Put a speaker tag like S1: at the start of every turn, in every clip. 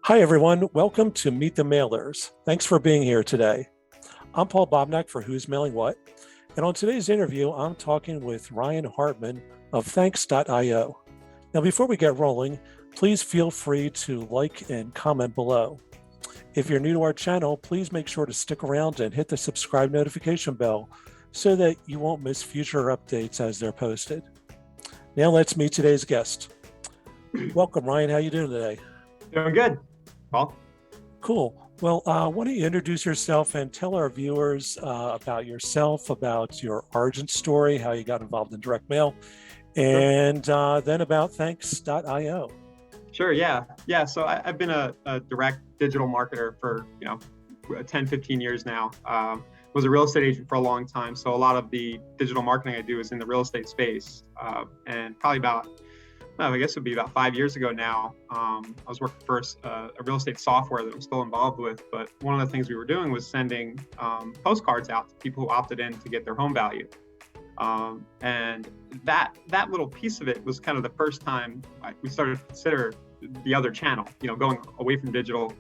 S1: Hi, everyone. Welcome to Meet the Mailers. Thanks for being here today. I'm Paul Bobnak for Who's Mailing What. And on today's interview, I'm talking with Ryan Hartman of Thanks.io. Now, before we get rolling, please feel free to like and comment below. If you're new to our channel, please make sure to stick around and hit the subscribe notification bell so that you won't miss future updates as they're posted. Now let's meet today's guest. Welcome, Ryan. How you doing today?
S2: Doing good, Paul.
S1: Cool. Well, why don't you introduce yourself and tell our viewers about yourself, about your origin story, how you got involved in direct mail, and then about Thanks.io.
S2: Sure, yeah. So I've been a direct digital marketer for 10, 15 years now. Was a real estate agent for a long time, so a lot of the digital marketing I do is in the real estate space. And probably I guess it would be about 5 years ago now, I was working for a real estate software that I'm still involved with, but one of the things we were doing was sending postcards out to people who opted in to get their home value. And that little piece of it was kind of the first time we started to consider the other channel, going away from digital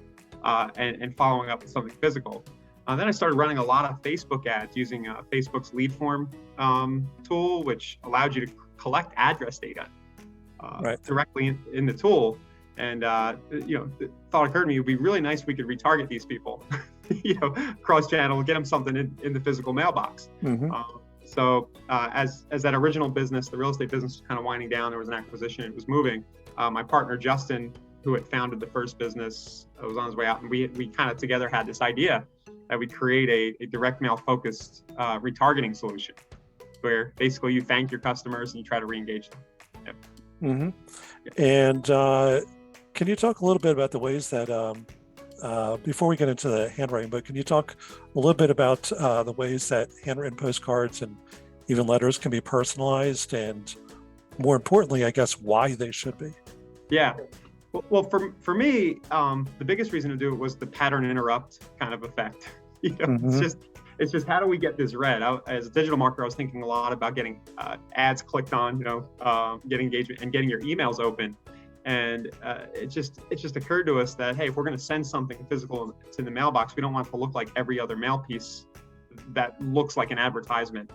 S2: and following up with something physical. Then I started running a lot of Facebook ads using Facebook's lead form tool, which allowed you to collect address data directly in the tool. And the thought occurred to me, it would be really nice if we could retarget these people, cross channel, get them something in the physical mailbox.
S1: Mm-hmm.
S2: So as that original business, the real estate business was kind of winding down, there was an acquisition, it was moving. My partner, Justin, who had founded the first business, was on his way out, and we kind of together had this idea that we'd create a direct mail focused retargeting solution where basically you thank your customers and you try to re-engage them. Yep.
S1: Mm-hmm. And can you talk a little bit about the ways that, before we get into the handwriting, but can you talk a little bit about the ways that handwritten postcards and even letters can be personalized, and more importantly, I guess, why they should be?
S2: Yeah. Well, for me, the biggest reason to do it was the pattern interrupt kind of effect.
S1: Mm-hmm.
S2: It's just how do we get this read? As a digital marketer, I was thinking a lot about getting ads clicked on, getting engagement and getting your emails open. And it just occurred to us that, hey, if we're going to send something physical to the mailbox, we don't want it to look like every other mail piece that looks like an advertisement,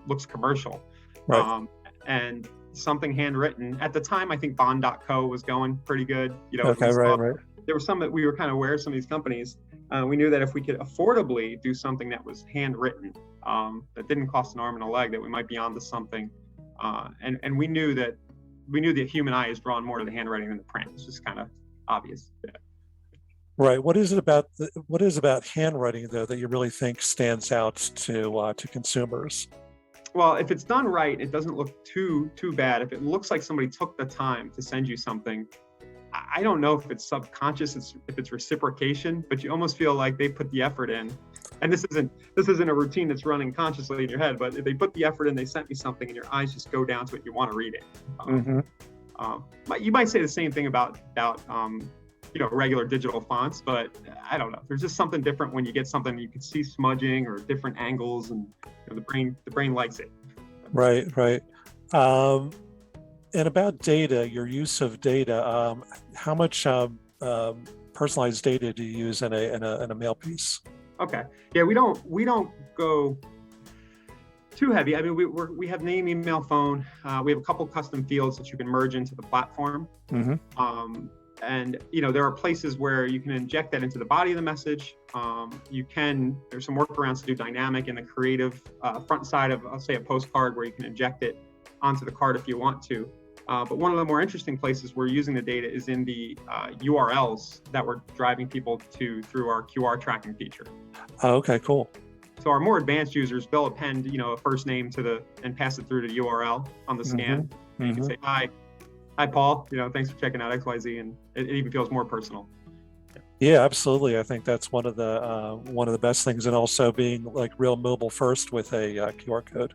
S2: looks commercial.
S1: Right.
S2: And something handwritten. At the time, I think Bond.co was going pretty good.
S1: Okay, right.
S2: There were some that we were kind of aware of some of these companies. We knew that if we could affordably do something that was handwritten, that didn't cost an arm and a leg, that we might be onto something. And we knew that the human eye is drawn more to the handwriting than the print. It's just kind of obvious. Yeah.
S1: Right. What is it about handwriting, though, that you really think stands out to consumers?
S2: Well, if it's done right, it doesn't look too bad. If it looks like somebody took the time to send you something, I don't know if it's subconscious, if it's reciprocation, but you almost feel like they put the effort in. And this isn't a routine that's running consciously in your head, but if they put the effort in, they sent me something, and your eyes just go down to it. You want to read it. But you might say the same thing about regular digital fonts, but I don't know. There's just something different when you get something you can see smudging or different angles, and the brain likes it.
S1: Right. And about data, your use of data, how much personalized data do you use in a mail piece?
S2: Okay. Yeah, we don't go too heavy. I mean, we have name, email, phone. We have a couple custom fields that you can merge into the platform.
S1: Mm-hmm.
S2: And there are places where you can inject that into the body of the message. There's some workarounds to do dynamic in the creative front side of, I'll say, a postcard, where you can inject it onto the card if you want to. But one of the more interesting places we're using the data is in the URLs that we're driving people to through our QR tracking feature.
S1: Oh, okay, cool.
S2: So our more advanced users, they'll append, a first name and pass it through to the URL on the scan.
S1: Mm-hmm.
S2: And you can say, hi, Paul, thanks for checking out XYZ, and it even feels more personal.
S1: Yeah, absolutely. I think that's one of the best things, and also being like real mobile first with a QR code.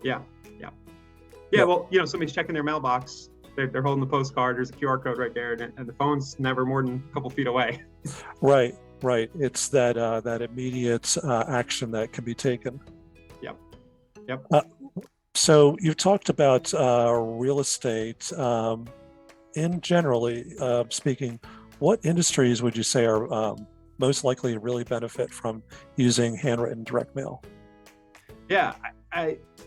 S2: Yeah. Well, somebody's checking their mailbox, they're holding the postcard, there's a QR code right there, and the phone's never more than a couple feet away.
S1: Right. It's that immediate action that can be taken.
S2: Yep.
S1: So you've talked about real estate. In generally speaking, what industries would you say are most likely to really benefit from using handwritten direct mail?
S2: Yeah,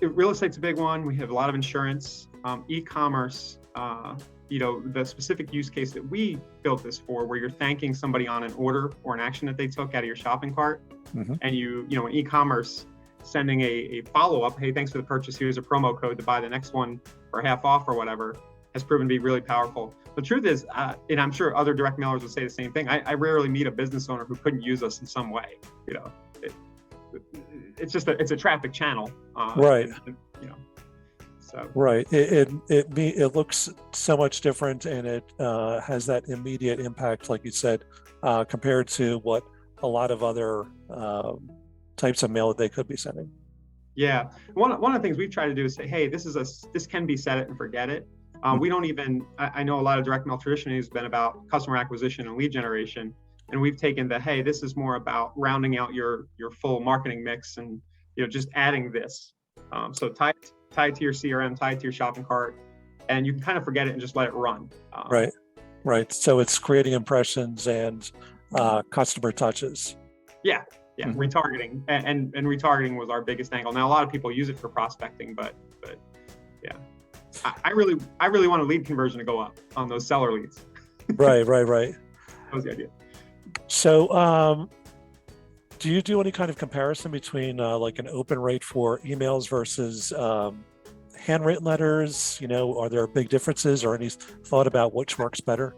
S2: real estate's a big one. We have a lot of insurance, e-commerce. The specific use case that we built this for, where you're thanking somebody on an order or an action that they took out of your shopping cart, and in e-commerce, sending a follow-up, hey, thanks for the purchase, here's a promo code to buy the next one for half off or whatever, has proven to be really powerful. The truth is, and I'm sure other direct mailers would say the same thing, I rarely meet a business owner who couldn't use us in some way. It's a traffic channel.
S1: Right.
S2: So.
S1: Right. It looks so much different, and it has that immediate impact, like you said, compared to what a lot of other types of mail that they could be sending.
S2: Yeah. One of the things we've tried to do is say, hey, this can be set it and forget it. We don't even, I know a lot of direct mail traditionally has been about customer acquisition and lead generation. And we've taken hey, this is more about rounding out your full marketing mix and, just adding this. So tie it to your CRM, tie it to your shopping cart, and you can kind of forget it and just let it run.
S1: Right. So it's creating impressions and customer touches.
S2: Yeah. Retargeting, and retargeting was our biggest angle. Now a lot of people use it for prospecting, but yeah, I really want a lead conversion to go up on those seller leads.
S1: Right.
S2: That was the idea.
S1: So, do you do any kind of comparison between like an open rate for emails versus handwritten letters? Are there big differences, or any thought about which works better?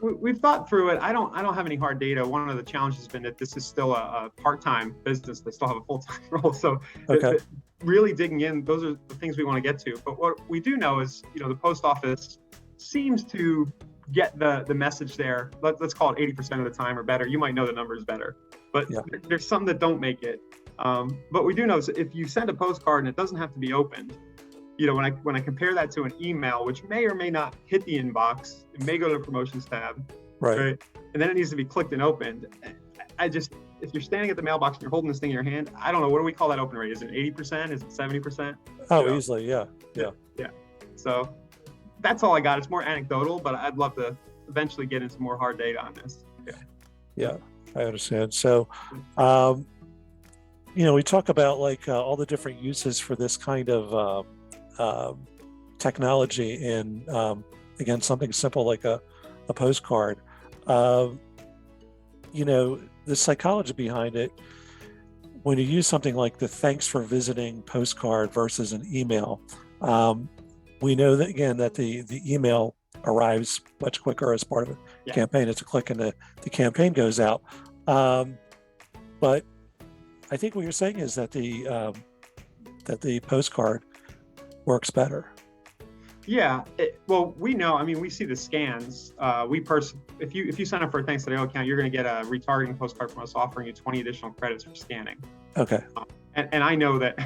S2: We've thought through it. I don't have any hard data. One of the challenges has been that this is still a part-time business. They still have a full-time role. So
S1: okay.
S2: Really digging in, those are the things we want to get to. But what we do know is, the post office seems to get the message there. Let's call it 80% of the time or better. You might know the numbers better, but there's some that don't make it. But we do know, so if you send a postcard and it doesn't have to be opened, when I compare that to an email, which may or may not hit the inbox, it may go to the promotions tab, right? And then it needs to be clicked and opened. If you're standing at the mailbox and you're holding this thing in your hand, I don't know, what do we call that open rate? Is it 80%? Is it 70%?
S1: Oh, easily, yeah.
S2: So that's all I got. It's more anecdotal, but I'd love to eventually get into more hard data on this.
S1: Yeah, I understand. So, we talk about all the different uses for this kind of technology in, again, something simple like a postcard. The psychology behind it, when you use something like the thanks for visiting postcard versus an email, we know that, again, that the email arrives much quicker as part of a campaign. It's a click and the campaign goes out. But I think what you're saying is that the postcard works better.
S2: Yeah, well, we know. We see the scans. If you sign up for a Thanks Today account, you're going to get a retargeting postcard from us offering you 20 additional credits for scanning.
S1: Okay. And
S2: I know that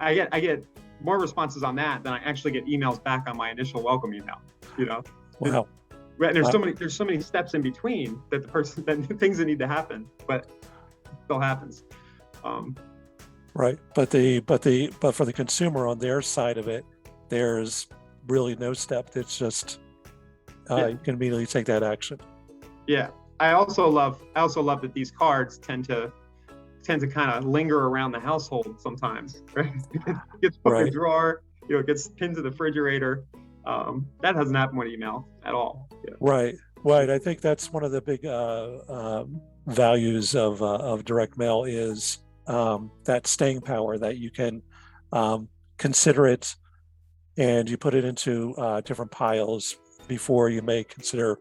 S2: I get more responses on that than I actually get emails back on my initial welcome email.
S1: Wow.
S2: And there's so many steps in between that things that need to happen, but it still happens.
S1: Right, but for the consumer on their side of it, there's really no step. It's just you can immediately take that action. Yeah,
S2: I also love that these cards tend to kind of linger around the household sometimes. Right, it gets put in a drawer. It gets pinned to the refrigerator. That doesn't happen with email at all.
S1: Right. I think that's one of the big values of direct mail is that staying power, that you can consider it and you put it into different piles before you may consider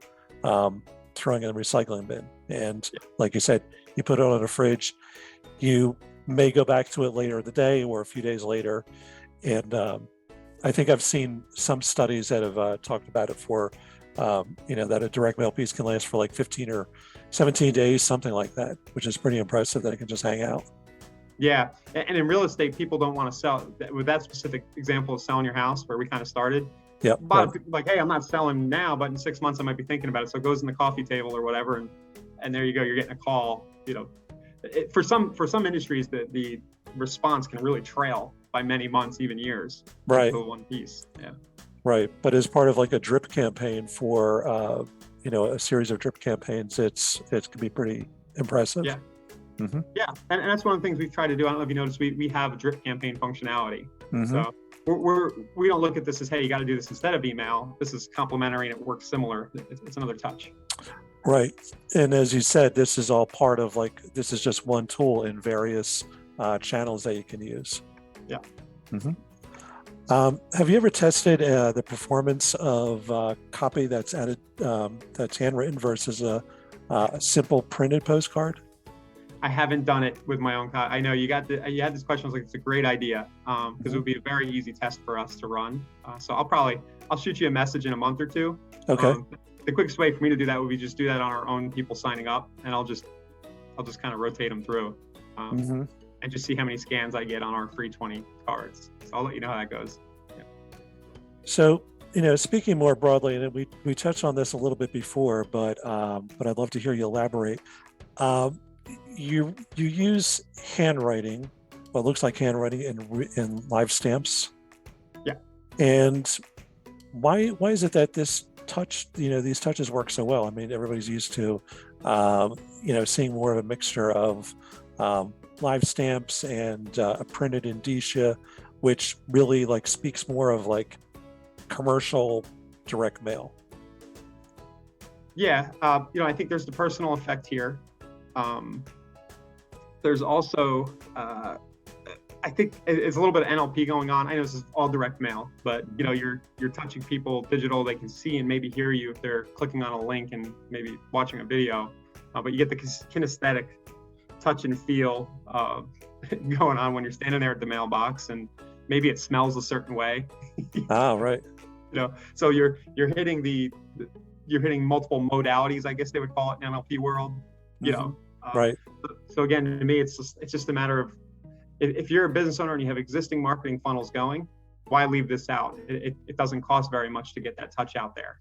S1: throwing in the recycling bin. And like you said, you put it on the fridge, you may go back to it later in the day or a few days later. And I think I've seen some studies that have talked about it for, that a direct mail piece can last for like 15 or 17 days, something like that, which is pretty impressive that it can just hang out.
S2: Yeah, and in real estate, people don't want to sell. With that specific example of selling your house, where we kind of started,
S1: yeah,
S2: like, hey, I'm not selling now, but in 6 months I might be thinking about it. So it goes in the coffee table or whatever, and there you go, you're getting a call. For some industries, the response can really trail by many months, even years.
S1: Right.
S2: To one piece. Yeah.
S1: Right. But as part of like a drip campaign for, a series of drip campaigns, it can be pretty impressive.
S2: Yeah.
S1: Mm-hmm.
S2: Yeah, and that's one of the things we've tried to do. I don't know if you noticed, we have a drip campaign functionality.
S1: Mm-hmm.
S2: So we don't look at this as, hey, you got to do this instead of email. This is complementary and it works similar. It's another touch.
S1: Right. And as you said, this is all part of this is just one tool in various channels that you can use.
S2: Yeah.
S1: Mm-hmm. Have you ever tested the performance of copy that's added, that's handwritten versus a simple printed postcard?
S2: I haven't done it with my own I know you had this question. I was like, it's a great idea because it would be a very easy test for us to run. So I'll shoot you a message in a month or two.
S1: Okay.
S2: The quickest way for me to do that would be just do that on our own people signing up, and I'll just kind of rotate them through and just see how many scans I get on our free 20 cards. So I'll let you know how that goes. Yeah.
S1: So, speaking more broadly, and we touched on this a little bit before, but I'd love to hear you elaborate. You use handwriting, what looks like handwriting in live stamps.
S2: Yeah.
S1: And why is it that this touch, these touches work so well? I mean, everybody's used to, seeing more of a mixture of live stamps and a printed indicia, which really speaks more of commercial direct mail.
S2: Yeah. I think there's the personal effect here. There's also, I think it's a little bit of NLP going on. I know this is all direct mail, but you're touching people digital. They can see and maybe hear you if they're clicking on a link and maybe watching a video. But you get the kinesthetic touch and feel going on when you're standing there at the mailbox, and maybe it smells a certain way.
S1: Right.
S2: So you're hitting you're hitting multiple modalities, I guess they would call it in NLP world.
S1: Right.
S2: So again, to me, it's just a matter of, if you're a business owner and you have existing marketing funnels going, why leave this out? It doesn't cost very much to get that touch out there.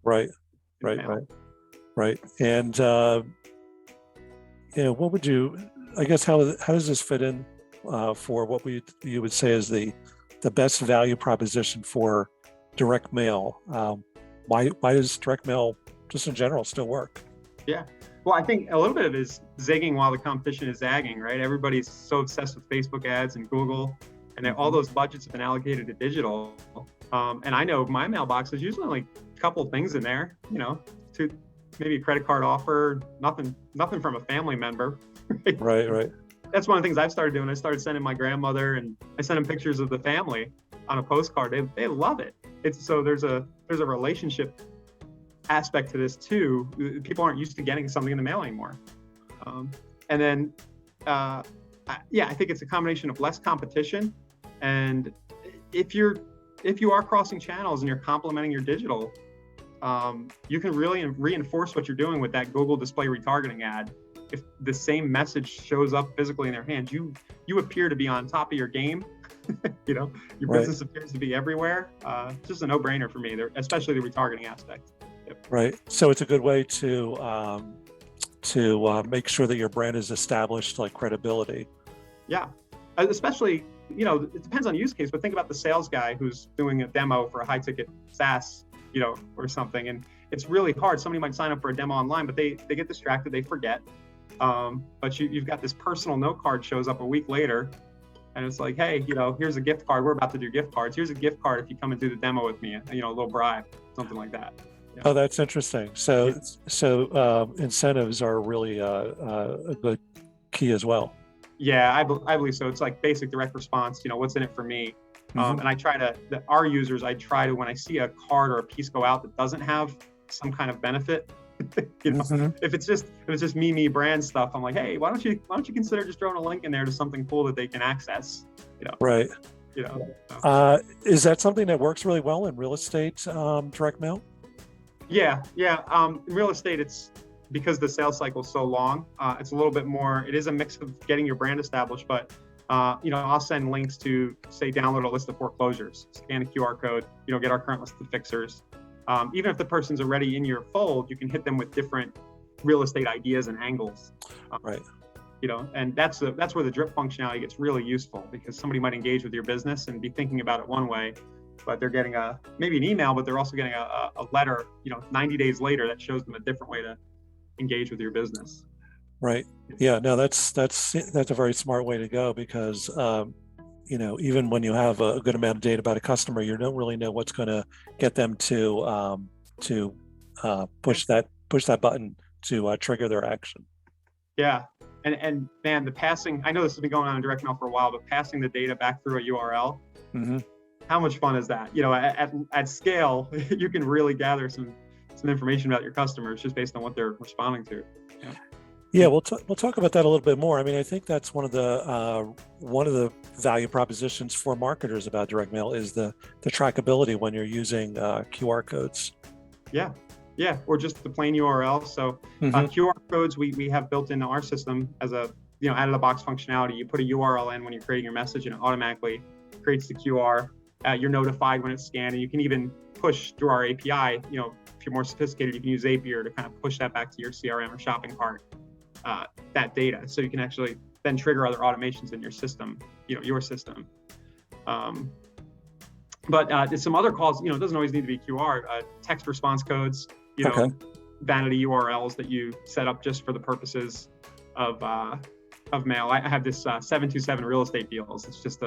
S1: Right. And what would you? I guess how does this fit in for what you would say is the best value proposition for direct mail? Why does direct mail just in general still work?
S2: Yeah. Well, I think a little bit of it is zigging while the competition is zagging, right? Everybody's so obsessed with Facebook ads and Google, and all those budgets have been allocated to digital. And I know my mailbox is usually only a couple of things in there, to maybe a credit card offer, nothing from a family member.
S1: Right.
S2: That's one of the things I've started doing. I started sending my grandmother, and I sent them pictures of the family on a postcard. They love it. So there's a relationship aspect to this too. People aren't used to getting something in the mail anymore. And then, I think it's a combination of less competition, and if you are crossing channels and you're complementing your digital, you can really reinforce what you're doing with that Google display retargeting ad. If the same message shows up physically in their hands, you appear to be on top of your game. Your business appears to be everywhere. It's just a no-brainer for me, especially the retargeting aspect. Yep. Right.
S1: So it's a good way to make sure that your brand is established, credibility.
S2: Yeah. Especially, it depends on use case, but think about the sales guy who's doing a demo for a high ticket SaaS, or something. And it's really hard. Somebody might sign up for a demo online, but they get distracted, they forget. But you've got this personal note card shows up a week later, and it's like, hey, here's a gift card. We're about to do gift cards. Here's a gift card if you come and do the demo with me, a little bribe, something like that. Yeah.
S1: Oh, that's interesting. So incentives are really a good key as well.
S2: Yeah, I believe so. It's like basic direct response, what's in it for me? And I try to, our users, when I see a card or a piece go out that doesn't have some kind of benefit, if it's just me brand stuff, I'm like, hey, why don't you consider just throwing a link in there to something cool that they can access?
S1: Right. Is that something that works really well in real estate direct mail?
S2: Yeah. In real estate, it's because the sales cycle is so long. It's a little bit more. It is a mix of getting your brand established, but I'll send links to, say, download a list of foreclosures, scan a QR code, get our current list of fixers. Even if the person's already in your fold, you can hit them with different real estate ideas and angles.
S1: Right.
S2: And that's where the drip functionality gets really useful, because somebody might engage with your business and be thinking about it one way, but they're getting maybe an email, but they're also getting a letter, 90 days later that shows them a different way to engage with your business.
S1: Right. Yeah. No, that's a very smart way to go because even when you have a good amount of data about a customer, you don't really know what's going to get them to push that button to trigger their action.
S2: Yeah. And man, the passing, I know this has been going on in direct mail for a while, but passing the data back through a URL, how much fun is that? At scale, you can really gather some information about your customers just based on what they're responding to.
S1: Yeah, we'll talk about that a little bit more. I mean, I think that's one of the value propositions for marketers about direct mail is the trackability when you're using QR codes.
S2: Yeah, or just the plain URL. So QR codes we have built into our system as a out of the box functionality. You put a URL in when you're creating your message, and it automatically creates the QR. You're notified when it's scanned, and you can even push through our API. If you're more sophisticated, you can use Zapier to kind of push that back to your CRM or shopping cart. That data, so you can actually then trigger other automations in your system, your system. But some other calls, it doesn't always need to be QR. Text response codes, vanity URLs that you set up just for the purposes of mail. I have this 727 real estate deals. It's just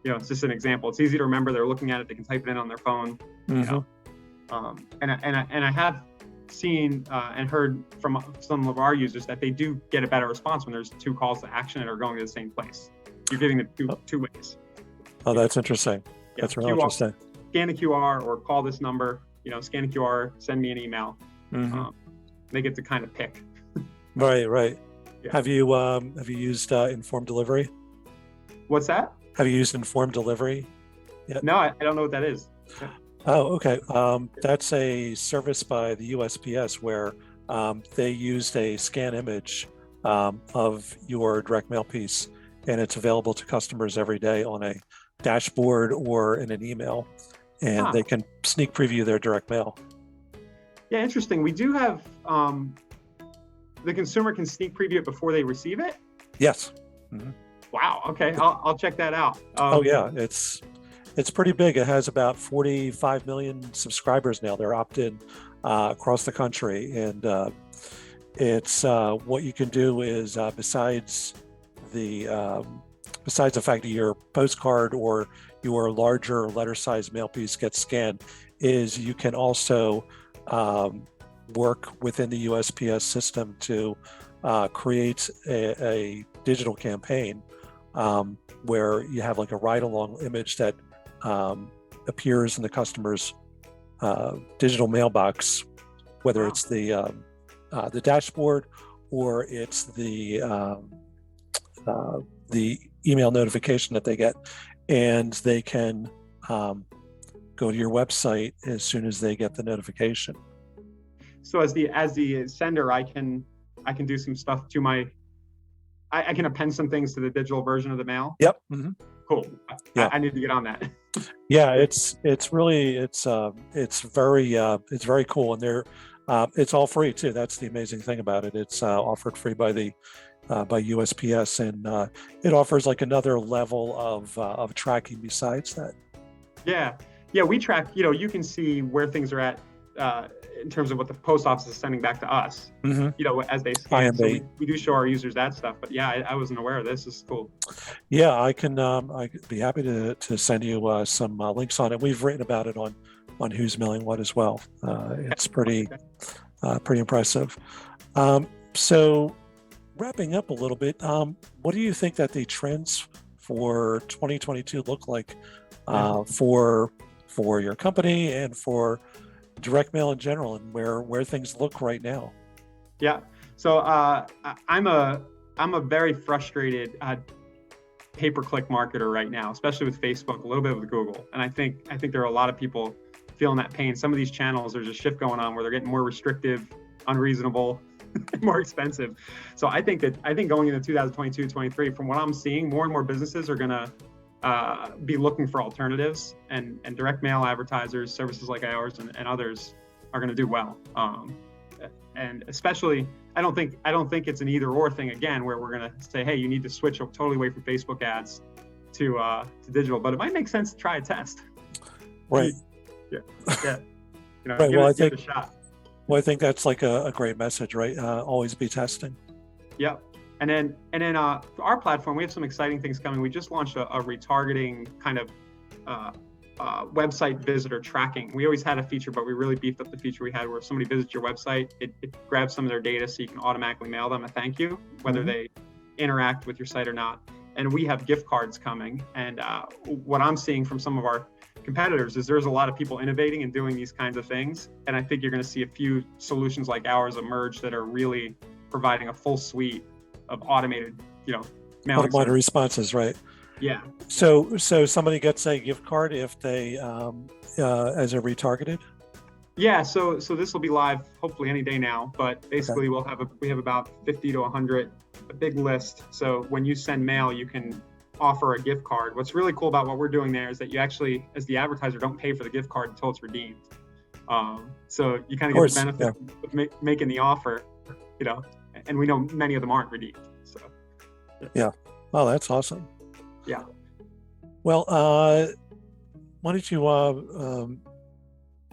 S2: it's just an example. It's easy to remember. They're looking at it. They can type it in on their phone. And I have seen and heard from some of our users that they do get a better response when there's two calls to action that are going to the same place. You're giving them two ways. Oh,
S1: that's interesting. That's really interesting.
S2: Scan the QR or call this number. Scan the QR, send me an email. They get to kind of pick.
S1: Right. Yeah. Have you used informed delivery?
S2: What's that?
S1: Have you used informed delivery yet?
S2: No, I don't know what that is.
S1: Oh, okay. That's a service by the USPS where they used a scan image of your direct mail piece, and it's available to customers every day on a dashboard or in an email, and they can sneak preview their direct mail.
S2: Yeah, interesting. We do have the consumer can sneak preview it before they receive it?
S1: Yes.
S2: Wow. Okay. I'll check that out.
S1: Yeah, it's pretty big. It has about 45 million subscribers now. They're opted across the country. And it's what you can do is besides the fact that your postcard or your larger letter size mail piece gets scanned, is you can also work within the USPS system to create a digital campaign where you have like a ride-along image that appears in the customer's digital mailbox, whether it's the dashboard or it's the email notification that they get, and they can go to your website as soon as they get the notification.
S2: So as the sender, I can do some stuff to I can append some things to the digital version of the mail.
S1: Yep.
S2: Cool.
S1: Yeah.
S2: I need to get on that.
S1: Yeah, it's very cool, and it's all free too. That's the amazing thing about it. It's offered free by USPS, and it offers like another level of tracking besides that. Yeah, we track. You can see where things are at in terms of what the post office is sending back to us. As they scan. So we do show our users that stuff. But yeah, I wasn't aware of this. This is cool. Yeah, I'd be happy to send you some links on it. We've written about it on Who's Mailing What as well. It's pretty impressive. So wrapping up a little bit, what do you think that the trends for 2022 look like for your company and for direct mail in general, and where things look right now? Yeah. So I'm a very frustrated pay-per-click marketer right now, especially with Facebook, a little bit with Google. And I think there are a lot of people feeling that pain. Some of these channels, there's a shift going on where they're getting more restrictive, unreasonable, more expensive. So I think going into 2022, 23, from what I'm seeing, more and more businesses are going to be looking for alternatives, and direct mail advertisers, services like ours and others are going to do well. And especially, I don't think it's an either or thing again, where we're going to say, hey, you need to switch totally away from Facebook ads to digital, but it might make sense to try a test. Right.
S2: Yeah. Yeah.
S1: Right.
S2: Give it a shot.
S1: Well, I think that's like a great message, right? Always be testing.
S2: Yep. And then for our platform, we have some exciting things coming. We just launched a retargeting kind of website visitor tracking. We always had a feature, but we really beefed up the feature we had where if somebody visits your website, it grabs some of their data so you can automatically mail them a thank you, whether they interact with your site or not. And we have gift cards coming. And what I'm seeing from some of our competitors is there's a lot of people innovating and doing these kinds of things. And I think you're going to see a few solutions like ours emerge that are really providing a full suite of automated, mailing
S1: Automated responses, right?
S2: Yeah.
S1: So somebody gets a gift card if they as a retargeted.
S2: Yeah. So this will be live hopefully any day now. But basically, we have about 50 to 100, a big list. So when you send mail, you can offer a gift card. What's really cool about what we're doing there is that you actually, as the advertiser, don't pay for the gift card until it's redeemed. So you kind of get the benefit of making the offer, and we know many of them aren't redeemed. So
S1: yeah. Oh, that's awesome.
S2: Yeah.
S1: Well, why don't you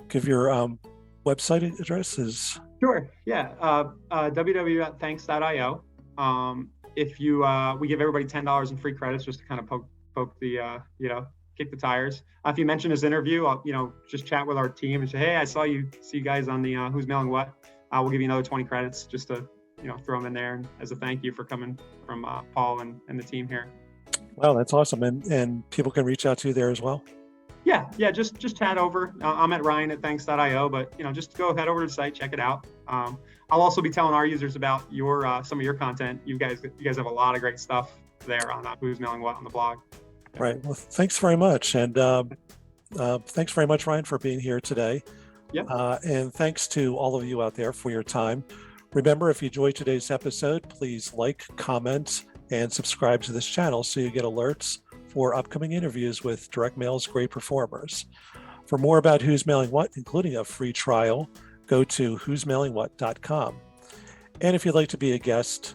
S1: give your website addresses?
S2: Sure. Yeah. www.thanks.io. If we give everybody $10 in free credits just to kind of poke the, kick the tires. If you mention this interview, I'll, just chat with our team and say, hey, I see you guys on the Who's Mailing What. We'll give you another 20 credits just to, throw them in there as a thank you for coming from Paul and the team here.
S1: Wow, that's awesome. And people can reach out to you there as well.
S2: Yeah. Just chat over. I'm at Ryan@thanks.io, but just go head over to the site, check it out. I'll also be telling our users about some of your content. You guys have a lot of great stuff there on Who's Mailing What on the blog.
S1: Right. Well, thanks very much, and thanks very much, Ryan, for being here today.
S2: Yep.
S1: And thanks to all of you out there for your time. Remember, if you enjoyed today's episode, please like, comment, and subscribe to this channel so you get alerts for upcoming interviews with Direct Mail's great performers. For more about Who's Mailing What, including a free trial, go to who'smailingwhat.com. And if you'd like to be a guest,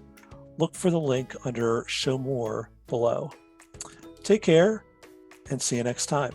S1: look for the link under Show More below. Take care and see you next time.